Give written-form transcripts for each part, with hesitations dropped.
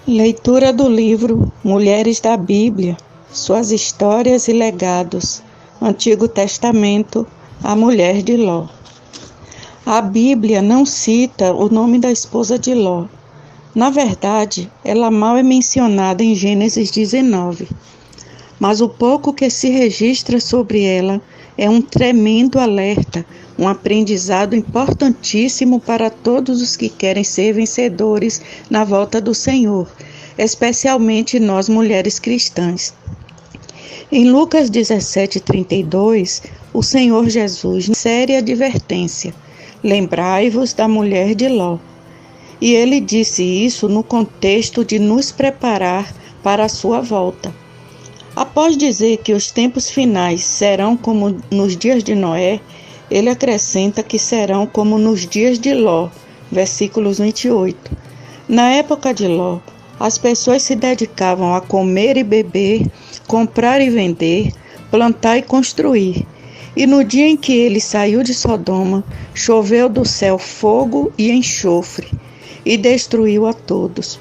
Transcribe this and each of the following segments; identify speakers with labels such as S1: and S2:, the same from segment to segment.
S1: Leitura do livro Mulheres da Bíblia, Suas Histórias e Legados, Antigo Testamento, a Mulher de Ló. A Bíblia não cita o nome da esposa de Ló. Na verdade, ela mal é mencionada em Gênesis 19. Mas o pouco que se registra sobre ela é um tremendo alerta, um aprendizado importantíssimo para todos os que querem ser vencedores na volta do Senhor, especialmente nós mulheres cristãs. Em Lucas 17:32, o Senhor Jesus, séria advertência: lembrai-vos da mulher de Ló. E ele disse isso no contexto de nos preparar para a sua volta. Após dizer que os tempos finais serão como nos dias de Noé, ele acrescenta que serão como nos dias de Ló, versículos 28. Na época de Ló, as pessoas se dedicavam a comer e beber, comprar e vender, plantar e construir. E no dia em que ele saiu de Sodoma, choveu do céu fogo e enxofre, e destruiu a todos.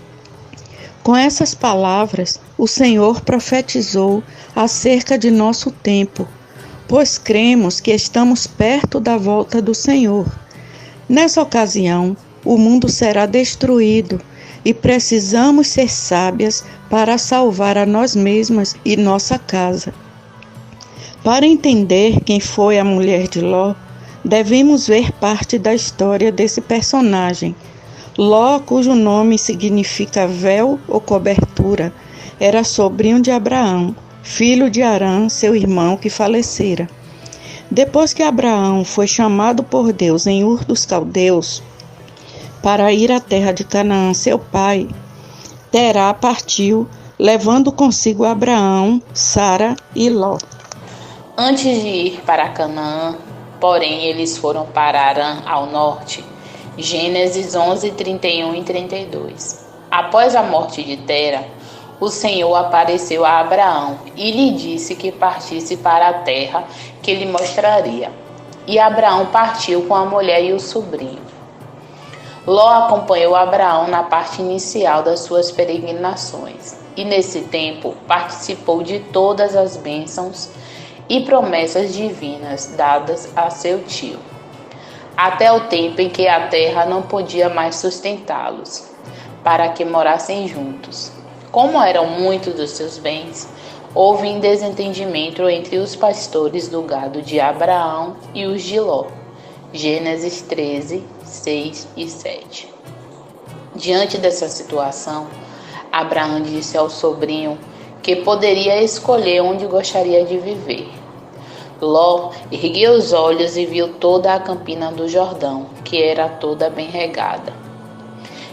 S1: Com essas palavras, o Senhor profetizou acerca de nosso tempo, pois cremos que estamos perto da volta do Senhor. Nessa ocasião, o mundo será destruído e precisamos ser sábias para salvar a nós mesmas e nossa casa. Para entender quem foi a mulher de Ló, devemos ver parte da história desse personagem. Ló, cujo nome significa véu ou cobertura, era sobrinho de Abraão, filho de Arã, seu irmão que falecera. Depois que Abraão foi chamado por Deus em Ur dos Caldeus para ir à terra de Canaã, seu pai, Terá partiu, levando consigo Abraão, Sara e Ló.
S2: Antes de ir para Canaã, porém, eles foram para Arã, ao norte. Gênesis 11, 31 e 32. Após a morte de Tera, o Senhor apareceu a Abraão e lhe disse que partisse para a terra que lhe mostraria. E Abraão partiu com a mulher e o sobrinho. Ló acompanhou Abraão na parte inicial das suas peregrinações e, nesse tempo, participou de todas as bênçãos e promessas divinas dadas a seu tio, até o tempo em que a terra não podia mais sustentá-los, para que morassem juntos. Como eram muitos dos seus bens, houve um desentendimento entre os pastores do gado de Abraão e os de Ló. Gênesis 13, 6 e 7. Diante dessa situação, Abraão disse ao sobrinho que poderia escolher onde gostaria de viver. Ló ergueu os olhos e viu toda a campina do Jordão, que era toda bem regada.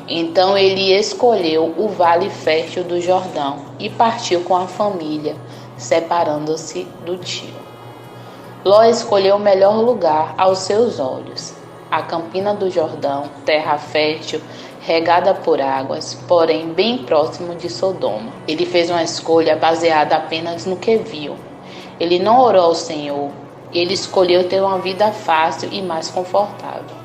S2: Então ele escolheu o vale fértil do Jordão e partiu com a família, separando-se do tio. Ló escolheu o melhor lugar aos seus olhos, a campina do Jordão, terra fértil, regada por águas, porém bem próximo de Sodoma. Ele fez uma escolha baseada apenas no que viu. Ele não orou ao Senhor, ele escolheu ter uma vida fácil e mais confortável.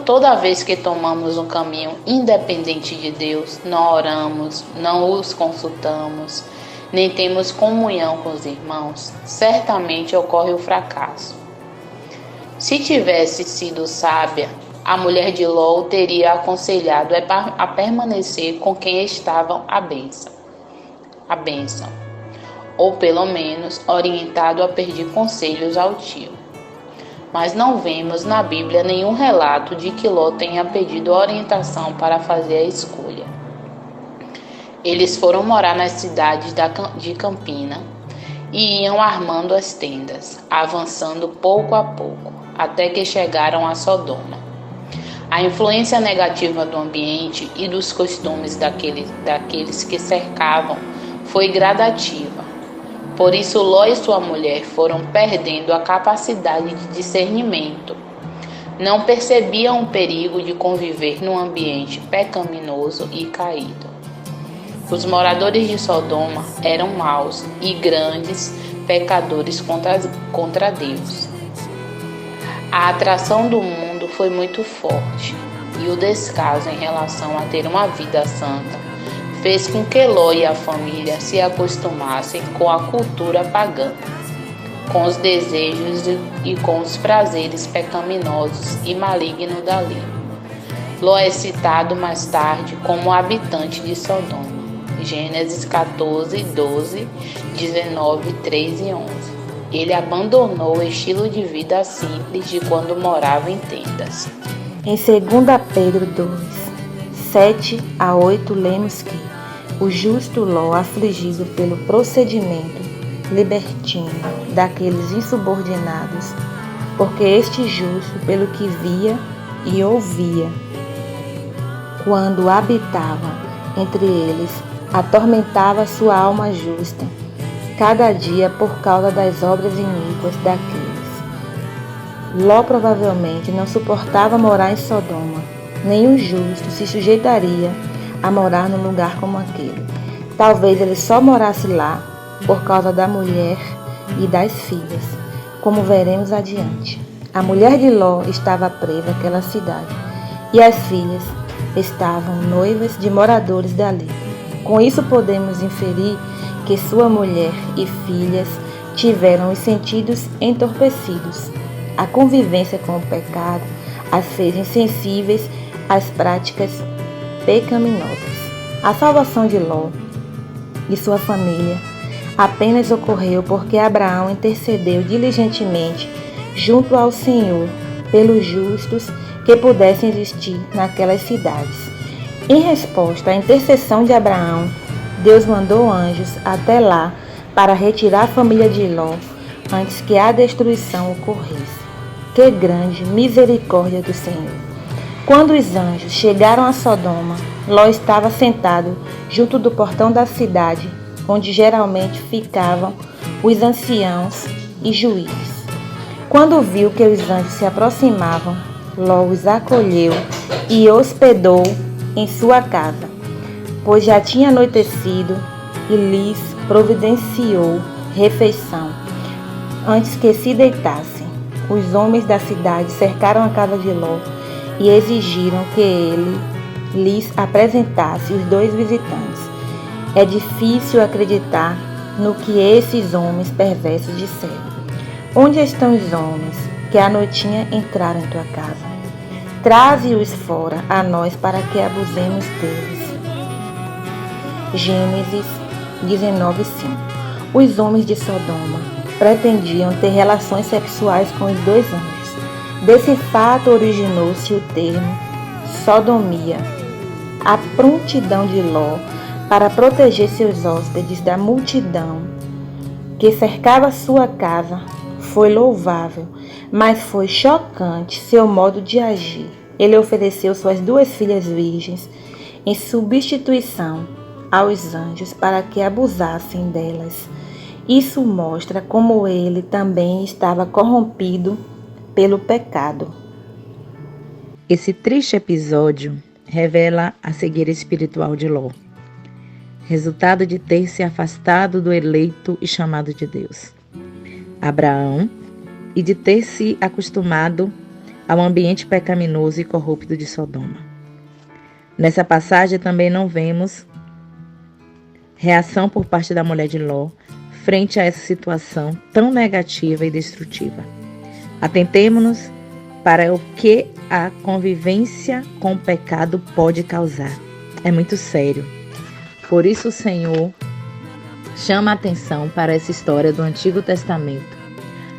S2: Toda vez que tomamos um caminho independente de Deus, não oramos, não os consultamos, nem temos comunhão com os irmãos, certamente ocorre o fracasso. Se tivesse sido sábia, a mulher de Ló teria aconselhado a permanecer com quem estavam a bênção, ou pelo menos orientado a pedir conselhos ao tio. Mas não vemos na Bíblia nenhum relato de que Ló tenha pedido orientação para fazer a escolha. Eles foram morar nas cidades de Campina e iam armando as tendas, avançando pouco a pouco, até que chegaram a Sodoma. A influência negativa do ambiente e dos costumes daqueles que cercavam foi gradativa. Por isso, Ló e sua mulher foram perdendo a capacidade de discernimento. Não percebiam o perigo de conviver num ambiente pecaminoso e caído. Os moradores de Sodoma eram maus e grandes pecadores contra Deus. A atração do mundo foi muito forte e o descaso em relação a ter uma vida santa fez com que Ló e a família se acostumassem com a cultura pagã, com os desejos e com os prazeres pecaminosos e malignos dali. Ló é citado mais tarde como habitante de Sodoma. Gênesis 14, 12, 19, 3 e 11. Ele abandonou o estilo de vida simples de quando morava em tendas.
S3: Em 2 Pedro 2, 7 a 8, lemos que o justo Ló, afligido pelo procedimento libertino daqueles insubordinados, porque este justo, pelo que via e ouvia, quando habitava entre eles, atormentava sua alma justa, cada dia por causa das obras iníquas daqueles. Ló provavelmente não suportava morar em Sodoma. Nenhum justo se sujeitaria a morar num lugar como aquele. Talvez ele só morasse lá por causa da mulher e das filhas, como veremos adiante. A mulher de Ló estava presa àquela cidade, e as filhas estavam noivas de moradores dali. Com isso podemos inferir que sua mulher e filhas tiveram os sentidos entorpecidos. A convivência com o pecado as fez insensíveis às práticas pecaminosas. A salvação de Ló e sua família apenas ocorreu porque Abraão intercedeu diligentemente junto ao Senhor pelos justos que pudessem existir naquelas cidades. Em resposta à intercessão de Abraão, Deus mandou anjos até lá para retirar a família de Ló antes que a destruição ocorresse. Que grande misericórdia do Senhor! Quando os anjos chegaram a Sodoma, Ló estava sentado junto do portão da cidade, onde geralmente ficavam os anciãos e juízes. Quando viu que os anjos se aproximavam, Ló os acolheu e hospedou em sua casa, pois já tinha anoitecido e lhes providenciou refeição antes que se deitassem. Os homens da cidade cercaram a casa de Ló e exigiram que ele lhes apresentasse os dois visitantes. É difícil acreditar no que esses homens perversos disseram. Onde estão os homens que à noitinha entraram em tua casa? Traze-os fora a nós para que abusemos deles. Gênesis 19:5. Os homens de Sodoma pretendiam ter relações sexuais com os dois anjos. Desse fato originou-se o termo sodomia. A prontidão de Ló para proteger seus hóspedes da multidão que cercava sua casa foi louvável, mas foi chocante seu modo de agir. Ele ofereceu suas duas filhas virgens em substituição aos anjos para que abusassem delas. Isso mostra como ele também estava corrompido pelo pecado.
S4: Esse triste episódio revela a cegueira espiritual de Ló, resultado de ter se afastado do eleito e chamado de Deus, Abraão, e de ter se acostumado ao ambiente pecaminoso e corrupto de Sodoma. Nessa passagem também não vemos reação por parte da mulher de Ló frente a essa situação tão negativa e destrutiva. Atentemo-nos para o que a convivência com o pecado pode causar. É muito sério. Por isso o Senhor chama a atenção para essa história do Antigo Testamento,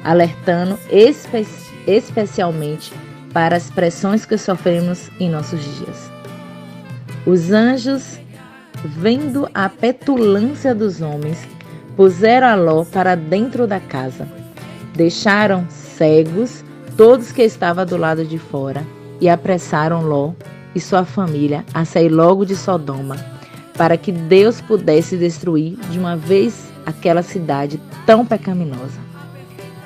S4: alertando especialmente para as pressões que sofremos em nossos dias. Os anjos, vendo a petulância dos homens, puseram a Ló para dentro da casa. Deixaram cegos todos que estavam do lado de fora e apressaram Ló e sua família a sair logo de Sodoma, para que Deus pudesse destruir de uma vez aquela cidade tão pecaminosa.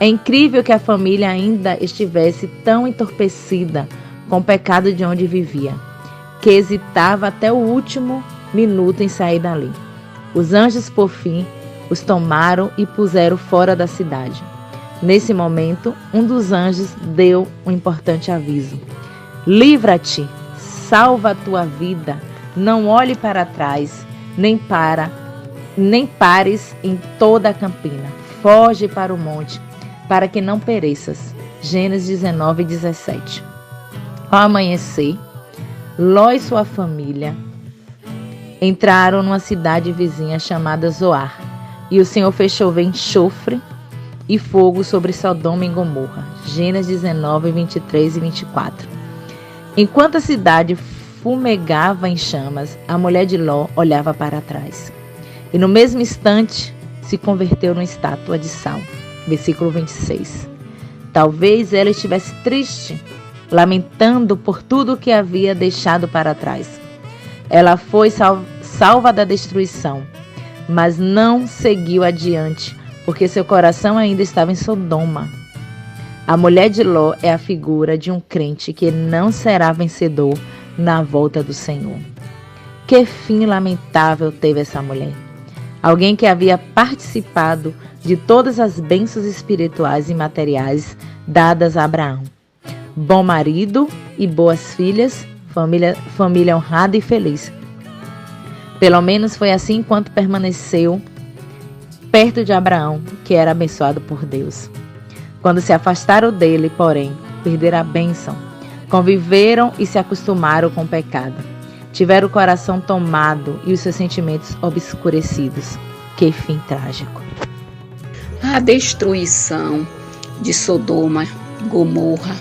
S4: É incrível que a família ainda estivesse tão entorpecida com o pecado de onde vivia, que hesitava até o último minuto em sair dali. Os anjos, por fim, os tomaram e puseram fora da cidade. Nesse momento, um dos anjos deu um importante aviso: livra-te, salva a tua vida, não olhe para trás, nem pares em toda a campina. Foge para o monte, para que não pereças. Gênesis 19:17. Ao amanhecer, Ló e sua família entraram numa cidade vizinha chamada Zoar, e o Senhor fez chover enxofre e fogo sobre Sodoma e Gomorra. Gênesis 19:23 e 24. Enquanto a cidade fumegava em chamas, a mulher de Ló olhava para trás. E no mesmo instante se converteu numa estátua de sal. Versículo 26. Talvez ela estivesse triste, lamentando por tudo que havia deixado para trás. Ela foi salva da destruição, mas não seguiu adiante, porque seu coração ainda estava em Sodoma. A mulher de Ló é a figura de um crente que não será vencedor na volta do Senhor. Que fim lamentável teve essa mulher. Alguém que havia participado de todas as bênçãos espirituais e materiais dadas a Abraão. Bom marido e boas filhas, família honrada e feliz. Pelo menos foi assim enquanto permaneceu perto de Abraão, que era abençoado por Deus. Quando se afastaram dele, porém, perderam a bênção. Conviveram e se acostumaram com o pecado. Tiveram o coração tomado e os seus sentimentos obscurecidos. Que fim trágico.
S5: A destruição de Sodoma, Gomorra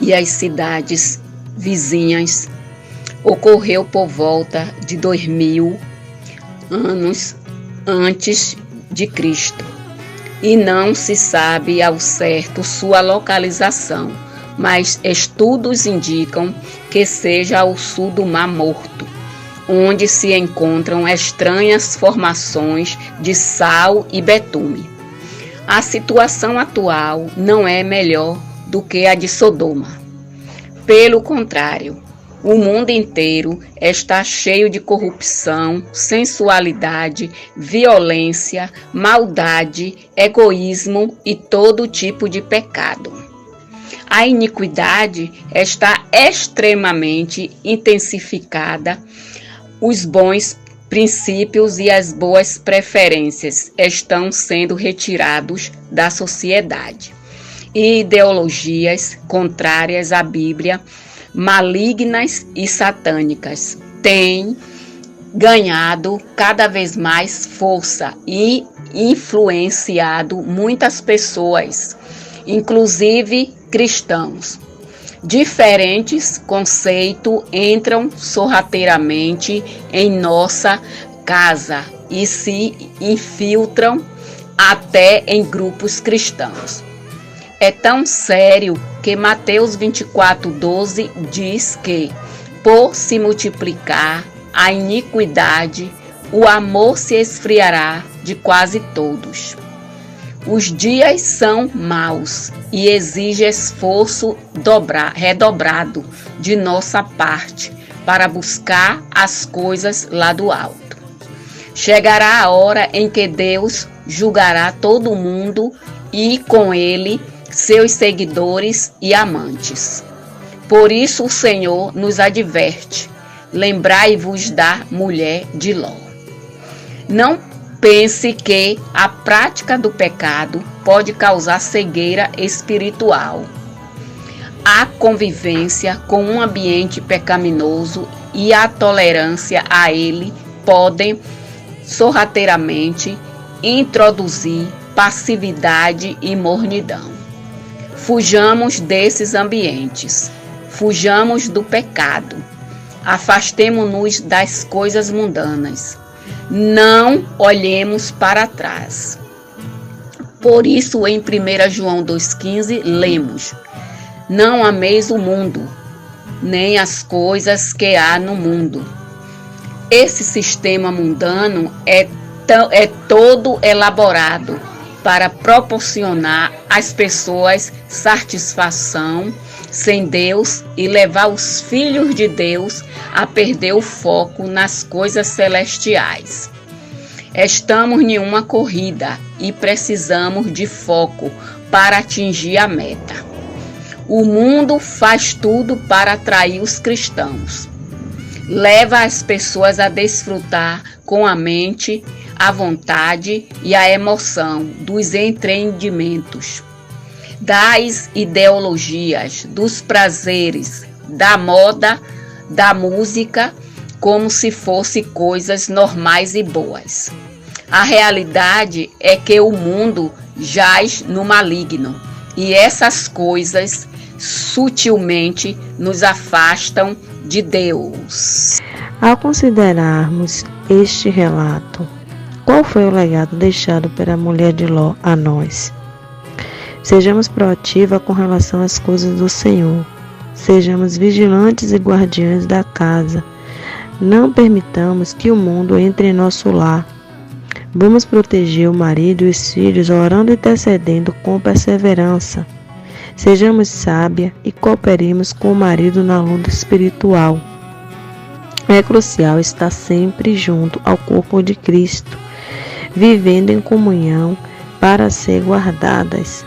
S5: e as cidades vizinhas ocorreu por volta de 2000 anos antes de Cristo e não se sabe ao certo sua localização, mas estudos indicam que seja ao sul do Mar Morto, onde se encontram estranhas formações de sal e betume. A situação atual não é melhor do que a de Sodoma. Pelo contrário, o mundo inteiro está cheio de corrupção, sensualidade, violência, maldade, egoísmo e todo tipo de pecado. A iniquidade está extremamente intensificada, os bons princípios e as boas preferências estão sendo retirados da sociedade. E ideologias contrárias à Bíblia, malignas e satânicas, têm ganhado cada vez mais força e influenciado muitas pessoas, inclusive cristãos. Diferentes conceitos entram sorrateiramente em nossa casa e se infiltram até em grupos cristãos. É tão sério que Mateus 24:12 diz que, por se multiplicar a iniquidade, o amor se esfriará de quase todos. Os dias são maus e exige esforço redobrado de nossa parte para buscar as coisas lá do alto. Chegará a hora em que Deus julgará todo mundo e, com ele, seus seguidores e amantes. Por isso o Senhor nos adverte: lembrai-vos da mulher de Ló. Não pense que a prática do pecado pode causar cegueira espiritual. A convivência com um ambiente pecaminoso e a tolerância a ele podem sorrateiramente introduzir passividade e mornidão. Fujamos desses ambientes, fujamos do pecado, afastemo-nos das coisas mundanas. Não olhemos para trás. Por isso, em 1 João 2,15, lemos: não ameis o mundo, nem as coisas que há no mundo. Esse sistema mundano é todo elaborado para proporcionar às pessoas satisfação sem Deus e levar os filhos de Deus a perder o foco nas coisas celestiais. Estamos em uma corrida e precisamos de foco para atingir a meta. O mundo faz tudo para atrair os cristãos. leva as pessoas a desfrutar com a mente, a vontade e a emoção dos empreendimentos, das ideologias, dos prazeres, da moda, da música, como se fossem coisas normais e boas. A realidade é que o mundo jaz no maligno e essas coisas sutilmente nos afastam de Deus.
S3: Ao considerarmos este relato, qual foi o legado deixado pela mulher de Ló a nós? Sejamos proativos com relação às coisas do Senhor. Sejamos vigilantes e guardiães da casa. Não permitamos que o mundo entre em nosso lar. Vamos proteger o marido e os filhos, orando e intercedendo com perseverança. Sejamos sábias e cooperemos com o marido na luta espiritual. É crucial estar sempre junto ao corpo de Cristo, vivendo em comunhão para ser guardadas.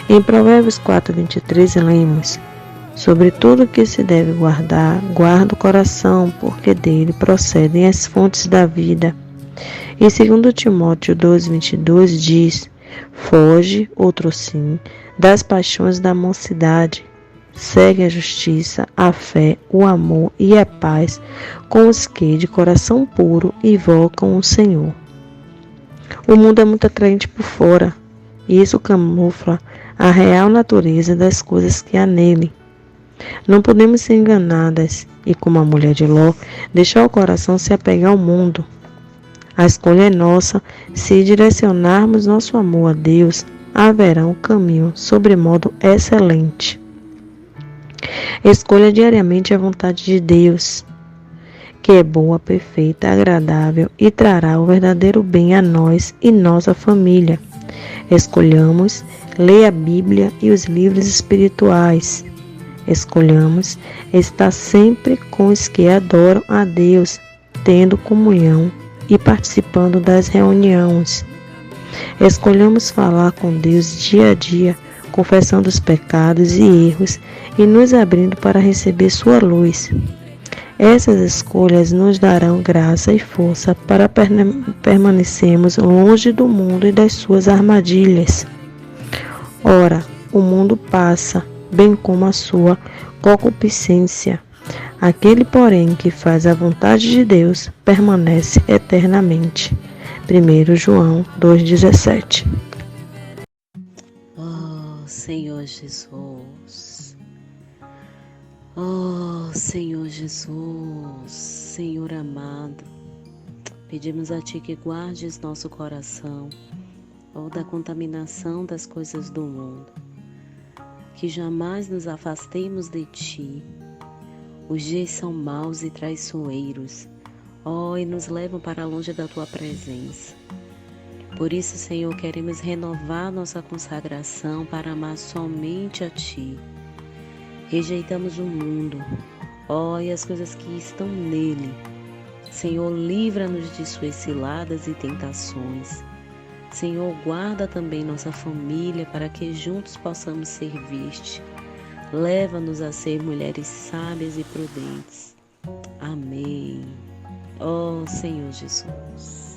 S3: Em Provérbios 4:23 lemos: sobre tudo que se deve guardar, guarda o coração, porque dele procedem as fontes da vida. Em 2 Timóteo 2:22 diz: foge, outro sim, das paixões da mocidade. Segue a justiça, a fé, o amor e a paz com os que de coração puro invocam o Senhor. O mundo é muito atraente por fora, e isso camufla a real natureza das coisas que há nele. Não podemos ser enganadas e, como a mulher de Ló, deixar o coração se apegar ao mundo. A escolha é nossa. Se direcionarmos nosso amor a Deus, haverá um caminho sobremodo excelente. Escolha diariamente a vontade de Deus, que é boa, perfeita, agradável e trará o verdadeiro bem a nós e nossa família. Escolhamos ler a Bíblia e os livros espirituais. Escolhamos estar sempre com os que adoram a Deus, tendo comunhão e participando das reuniões. Escolhamos falar com Deus dia a dia, confessando os pecados e erros e nos abrindo para receber sua luz. Essas escolhas nos darão graça e força para permanecermos longe do mundo e das suas armadilhas. Ora, o mundo passa, bem como a sua concupiscência. Aquele, porém, que faz a vontade de Deus permanece eternamente. 1 João 2,17.
S6: Oh, Senhor Jesus. Oh, Senhor Jesus, Senhor amado, pedimos a Ti que guardes nosso coração, da contaminação das coisas do mundo, que jamais nos afastemos de Ti. Os dias são maus e traiçoeiros, e nos levam para longe da Tua presença. Por isso, Senhor, queremos renovar nossa consagração para amar somente a Ti. Rejeitamos o mundo, e as coisas que estão nele. Senhor, livra-nos de suas ciladas e tentações. Senhor, guarda também nossa família para que juntos possamos servir-te. Leva-nos a ser mulheres sábias e prudentes. Amém. Senhor Jesus.